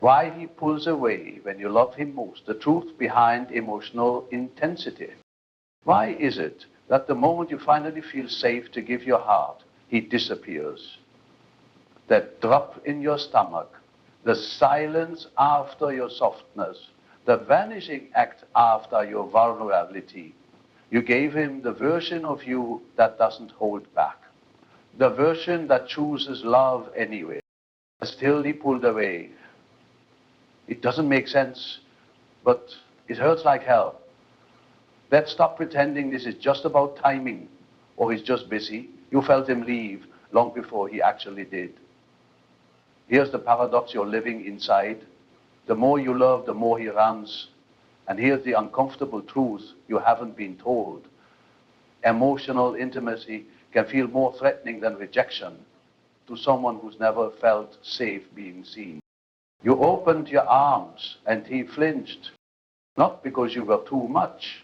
Why he pulls away when you love him most, the truth behind emotional intensity. Why is it that the moment you finally feel safe to give your heart, he disappears? That drop in your stomach, the silence after your softness, the vanishing act after your vulnerability. You gave him the version of you that doesn't hold back, the version that chooses love anyway. Still he pulled away. It doesn't make sense, but it hurts like hell. Let's stop pretending this is just about timing, or he's just busy. You felt him leave long before he actually did. Here's the paradox you're living inside. The more you love, the more he runs. And here's the uncomfortable truth you haven't been told. Emotional intimacy can feel more threatening than rejection to someone who's never felt safe being seen. You opened your arms and he flinched, not because you were too much,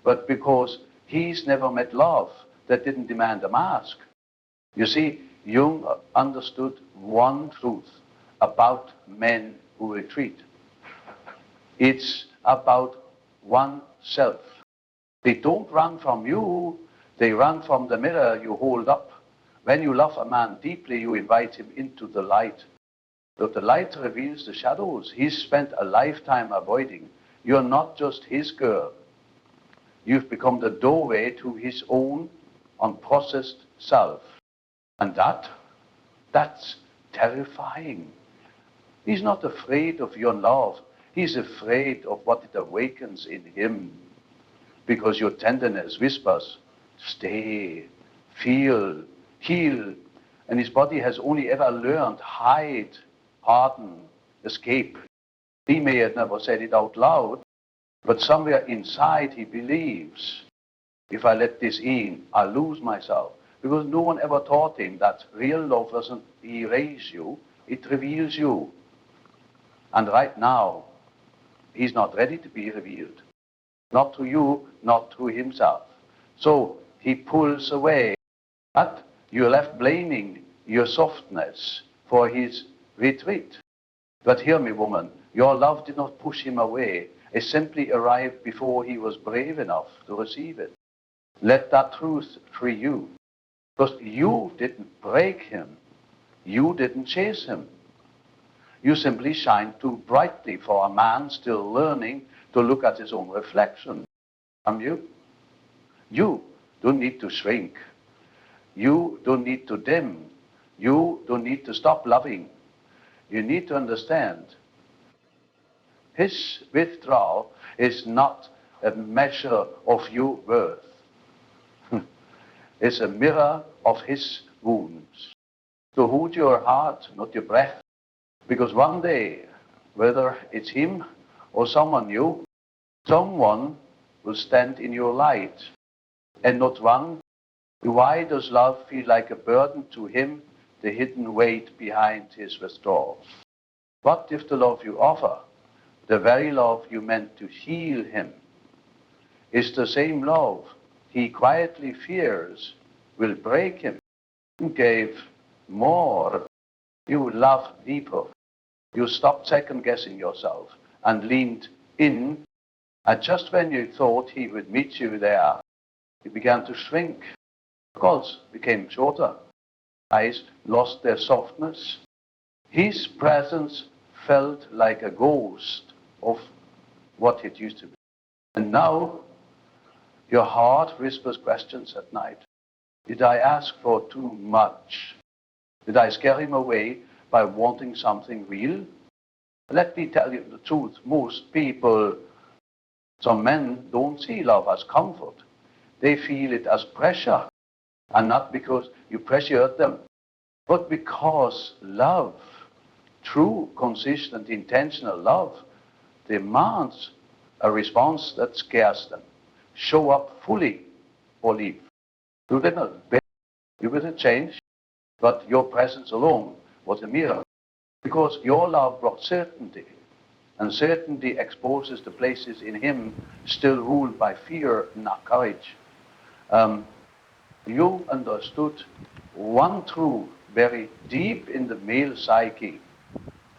but because he's never met love that didn't demand a mask. You see, Jung understood one truth about men who retreat. It's about oneself. They don't run from you, they run from the mirror you hold up. When you love a man deeply, you invite him into the light. But the light reveals the shadows he's spent a lifetime avoiding. You're not just his girl. You've become the doorway to his own unprocessed self. And that's terrifying. He's not afraid of your love. He's afraid of what it awakens in him. Because your tenderness whispers, stay, feel, heal. And his body has only ever learned hide, harden, escape. He may have never said it out loud, but somewhere inside he believes, if I let this in, I'll lose myself. Because no one ever taught him that real love doesn't erase you, it reveals you. And right now, he's not ready to be revealed. Not to you, not to himself. So he pulls away. But you're left blaming your softness for his retreat. But hear me, woman, your love did not push him away. It simply arrived before he was brave enough to receive it. Let that truth free you. Because you didn't break him. You didn't chase him. You simply shined too brightly for a man still learning to look at his own reflection. You don't need to shrink. You don't need to dim. You don't need to stop loving. You need to understand his withdrawal is not a measure of your worth. It's a mirror of his wounds. So hold your heart, not your breath. Because one day, whether it's him or someone new, someone will stand in your light and not run. Why does love feel like a burden to him, the hidden weight behind his withdrawal? What if the love you offer, the very love you meant to heal him, is the same love he quietly fears will break him? You gave more. You loved deeper. You stopped second-guessing yourself and leaned in. And just when you thought he would meet you there, he began to shrink. Calls became shorter. Eyes lost their softness. His presence felt like a ghost of what it used to be. And now, your heart whispers questions at night. Did I ask for too much? Did I scare him away by wanting something real? Let me tell you the truth. Most people, some men, don't see love as comfort. They feel it as pressure. And not because you pressured them, but because love, true, consistent, intentional love, demands a response that scares them. Show up fully or leave. You didn't beg, you didn't change, but your presence alone was a mirror. Because your love brought certainty, and certainty exposes the places in him still ruled by fear, not courage. You understood one truth very deep in the male psyche.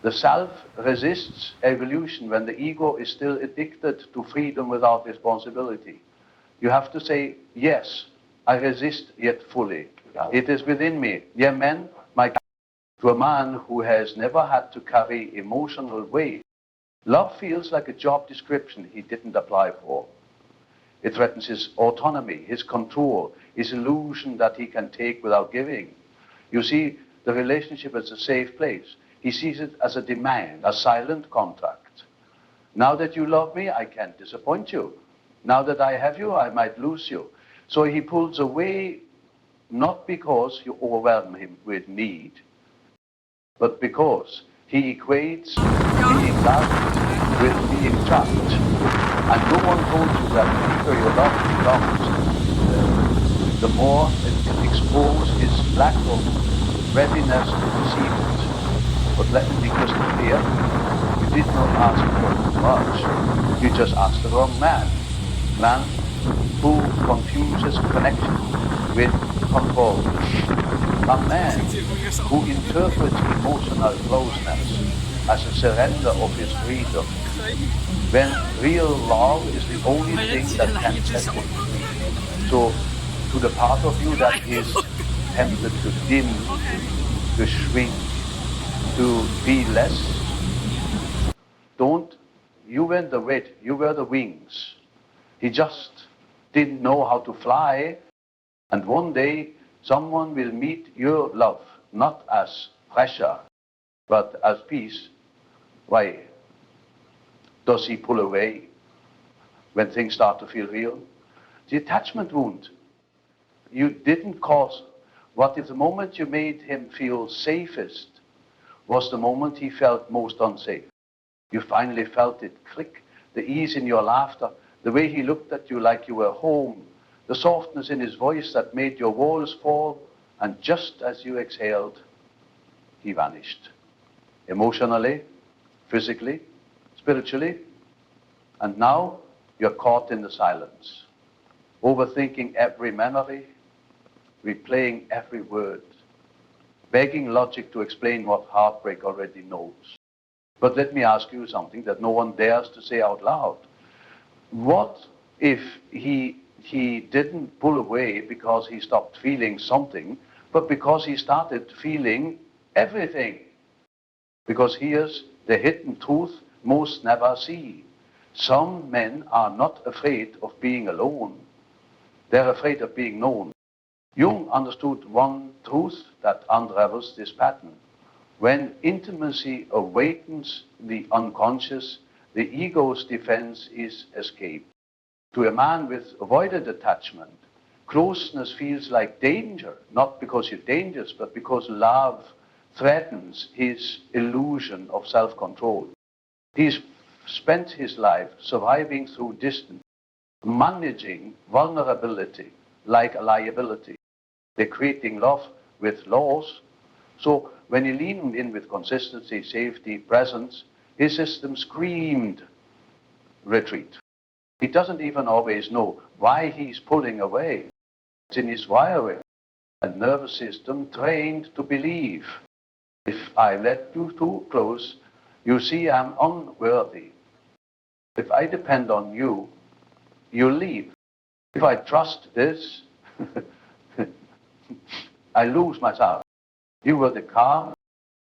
The self resists evolution when the ego is still addicted to freedom without responsibility. You have to say, yes, I resist yet fully. It is within me. Yeah, men, to a man who has never had to carry emotional weight, love feels like a job description he didn't apply for. It threatens his autonomy, his control, his illusion that he can take without giving. You see the relationship as a safe place. He sees it as a demand, a silent contract. Now that you love me, I can't disappoint you. Now that I have you, I might lose you. So he pulls away, not because you overwhelm him with need, but because he equates being loved with being trapped. And no one told you that the deeper your love becomes, the more it can expose his lack of readiness to receive it. But let me be crystal clear, you did not ask for too much. You just asked the wrong man. Man who confuses connection with control. A man who interprets emotional closeness as a surrender of his freedom, when real love is the only thing that can set him free. So, to the part of you that is tempted to dim, to shrink, to be less, don't, you weren't the weight, you were the wings. He just didn't know how to fly, and one day someone will meet your love, not as pressure, but as peace. Why does he pull away when things start to feel real? The attachment wound you didn't cause. What if the moment you made him feel safest was the moment he felt most unsafe? You finally felt it click, the ease in your laughter, the way he looked at you like you were home, the softness in his voice that made your walls fall, and just as you exhaled, he vanished. Emotionally, physically, spiritually, and now you're caught in the silence, overthinking every memory, replaying every word, begging logic to explain what heartbreak already knows. But let me ask you something that no one dares to say out loud. What if he didn't pull away because he stopped feeling something, but because he started feeling everything? Because here's the hidden truth most never see. Some men are not afraid of being alone. They're afraid of being known. Jung understood one truth that unravels this pattern. When intimacy awakens the unconscious, the ego's defense is escape. To a man with avoided attachment, closeness feels like danger, not because you're dangerous, but because love threatens his illusion of self-control. He's spent his life surviving through distance, managing vulnerability like a liability, equating love with loss. So when he leaned in with consistency, safety, presence, his system screamed retreat. He doesn't even always know why he's pulling away. It's in his wiring and nervous system trained to believe. If I let you too close, you see I'm unworthy. If I depend on you, you'll leave. If I trust this, I lose myself. You were the calm,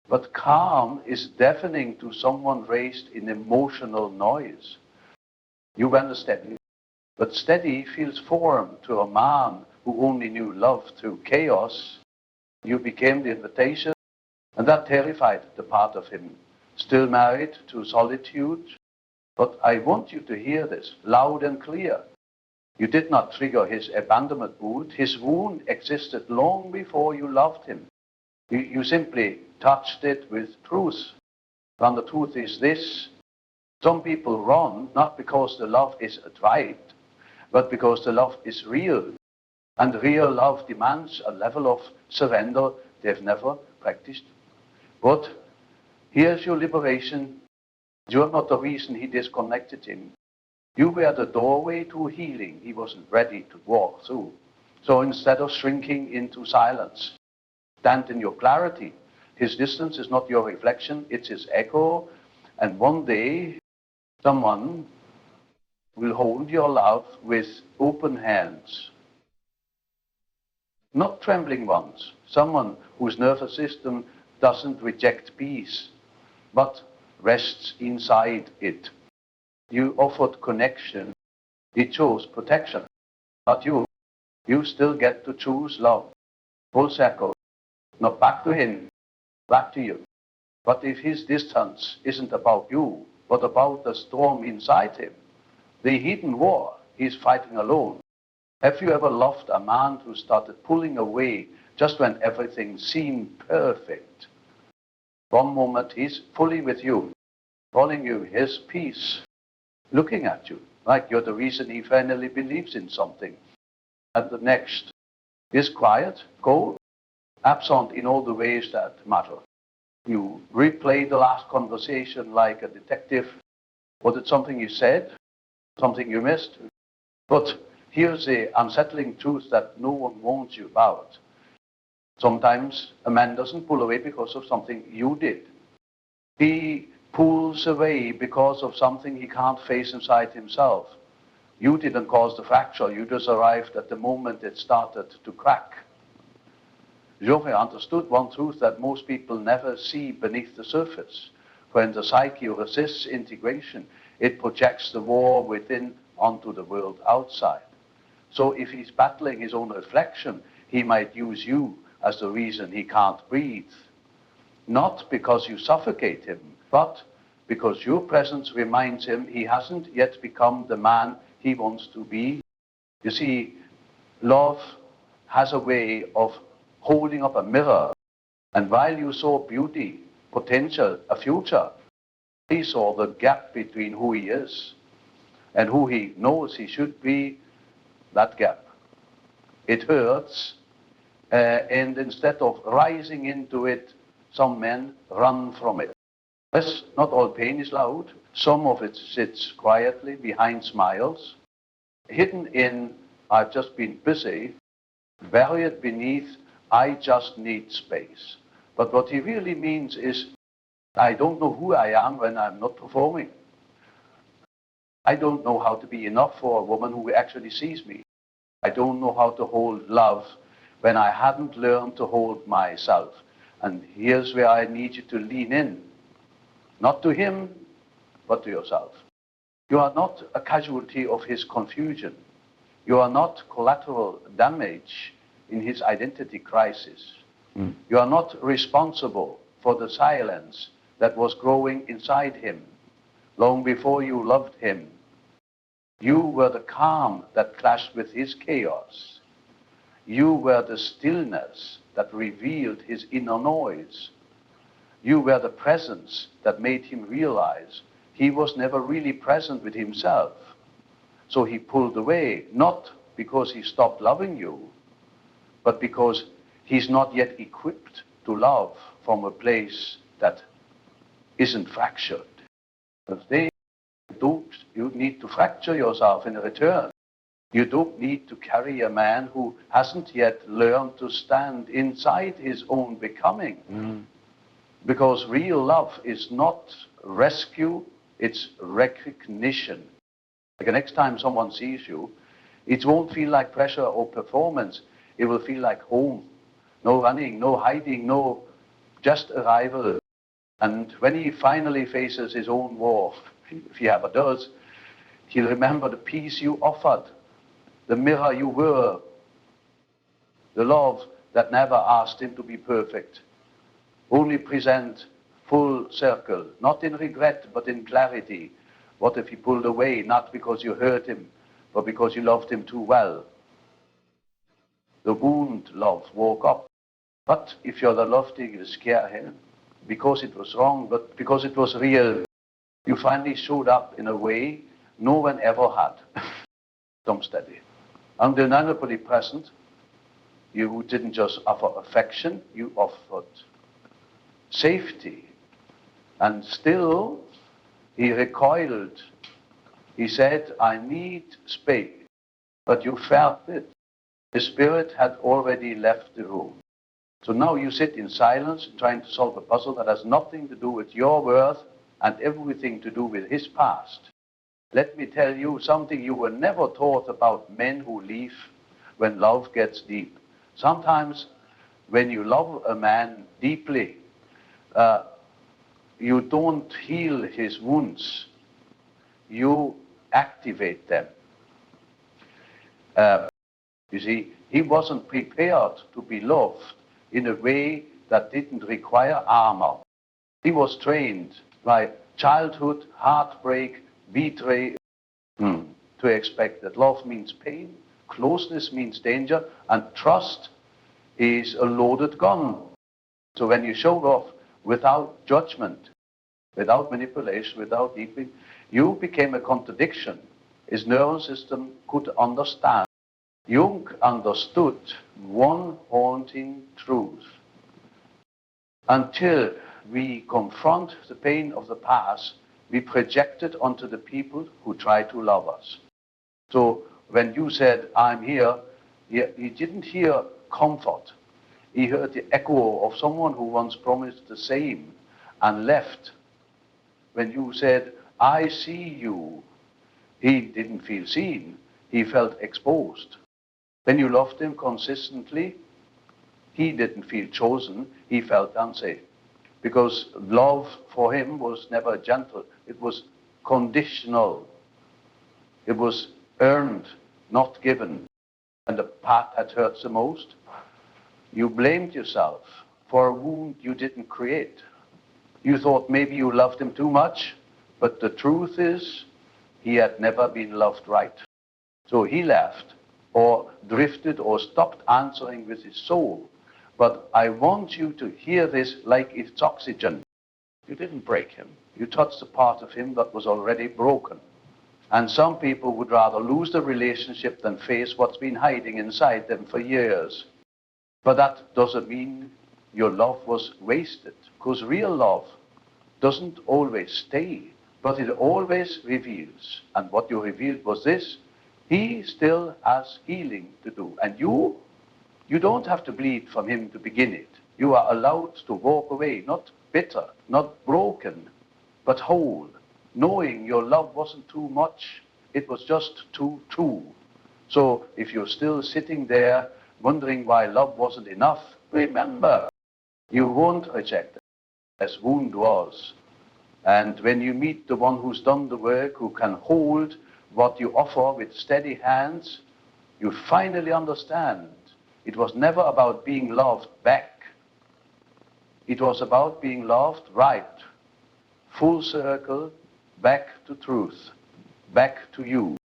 but calm is deafening to someone raised in emotional noise. You went steady, but steady feels foreign to a man who only knew love through chaos. You became the invitation, and that terrified the part of him, still married to solitude. But I want you to hear this loud and clear. You did not trigger his abandonment wound. His wound existed long before you loved him. You simply touched it with truth. And the truth is this: some people run not because the love is right, but because the love is real. And real love demands a level of surrender they've never practiced. But here's your liberation. You're not the reason he disconnected him. You were the doorway to healing he wasn't ready to walk through. So instead of shrinking into silence, stand in your clarity. His distance is not your reflection, it's his echo. And one day, someone will hold your love with open hands. Not trembling ones. Someone whose nervous system doesn't reject peace, but rests inside it. You offered connection. He chose protection. Not you. You still get to choose love. Full circle. Not back to him, back to you. But if his distance isn't about you, but about the storm inside him, the hidden war he's fighting alone. Have you ever loved a man who started pulling away just when everything seemed perfect? One moment he's fully with you, calling you his peace, looking at you like you're the reason he finally believes in something. And the next is quiet, cold, absent in all the ways that matter. You replay the last conversation like a detective. Was it something you said? Something you missed? But here's the unsettling truth that no one warns you about. Sometimes a man doesn't pull away because of something you did. He pulls away because of something he can't face inside himself. You didn't cause the fracture, you just arrived at the moment it started to crack. Jungian understood one truth that most people never see beneath the surface. When the psyche resists integration, it projects the war within onto the world outside. So if he's battling his own reflection, he might use you as the reason he can't breathe. Not because you suffocate him, but because your presence reminds him he hasn't yet become the man he wants to be. You see, love has a way of holding up a mirror, and while you saw beauty, potential, a future, he saw the gap between who he is and who he knows he should be, that gap. It hurts, and instead of rising into it, some men run from it. Yes, not all pain is loud. Some of it sits quietly behind smiles, hidden in, I've just been busy, buried beneath, I just need space. But what he really means is, I don't know who I am when I'm not performing. I don't know how to be enough for a woman who actually sees me. I don't know how to hold love when I hadn't learned to hold myself. And here's where I need you to lean in. Not to him, but to yourself. You are not a casualty of his confusion. You are not collateral damage in his identity crisis. You are not responsible for the silence that was growing inside him long before you loved him. You were the calm that clashed with his chaos. You were the stillness that revealed his inner noise. You were the presence that made him realize he was never really present with himself. So he pulled away, not because he stopped loving you, but because he's not yet equipped to love from a place that isn't fractured. You need to fracture yourself in return. You don't need to carry a man who hasn't yet learned to stand inside his own becoming. Because real love is not rescue, it's recognition. Like the next time someone sees you, it won't feel like pressure or performance. It will feel like home. No running, no hiding, no just arrival. And when he finally faces his own war, if he ever does, he'll remember the peace you offered, the mirror you were, the love that never asked him to be perfect, only present full circle, not in regret, but in clarity. What if he pulled away, not because you hurt him, but because you loved him too well? The wound love woke up. But if you're the love thing, you scare him, because it was wrong, but because it was real, you finally showed up in a way no one ever had. Come steady. Undeniably present, you didn't just offer affection, you offered safety. And still, he recoiled. He said, I need space. But you felt it. The spirit had already left the room. So now you sit in silence trying to solve a puzzle that has nothing to do with your worth and everything to do with his past. Let me tell you something you were never taught about men who leave when love gets deep. Sometimes when you love a man deeply, you don't heal his wounds. You activate them. You see, he wasn't prepared to be loved in a way that didn't require armor. He was trained by childhood, heartbreak, betrayal, to expect that love means pain, closeness means danger, and trust is a loaded gun. So when you show love without judgment, without manipulation, without deepening, you became a contradiction his nervous system could understand. Jung understood one haunting truth. Until we confront the pain of the past, we project it onto the people who try to love us. So when you said, I'm here, he didn't hear comfort. He heard the echo of someone who once promised the same and left. When you said, I see you, he didn't feel seen. He felt exposed. When you loved him consistently, he didn't feel chosen. He felt unsafe. Because love for him was never gentle. It was conditional. It was earned, not given. And the part that hurts the most, you blamed yourself for a wound you didn't create. You thought maybe you loved him too much, but the truth is, he had never been loved right. So he left, or drifted, or stopped answering with his soul. But I want you to hear this like it's oxygen. You didn't break him. You touched a part of him that was already broken. And some people would rather lose the relationship than face what's been hiding inside them for years. But that doesn't mean your love was wasted, because real love doesn't always stay, but it always reveals. And what you revealed was this: he still has healing to do. And you don't have to bleed from him to begin it. You are allowed to walk away, not bitter, not broken, but whole, knowing your love wasn't too much, it was just too true. So if you're still sitting there wondering why love wasn't enough, remember, you won't reject it, as wound was. And when you meet the one who's done the work, who can hold what you offer with steady hands, you finally understand it was never about being loved back. It was about being loved right, full circle, back to truth, back to you.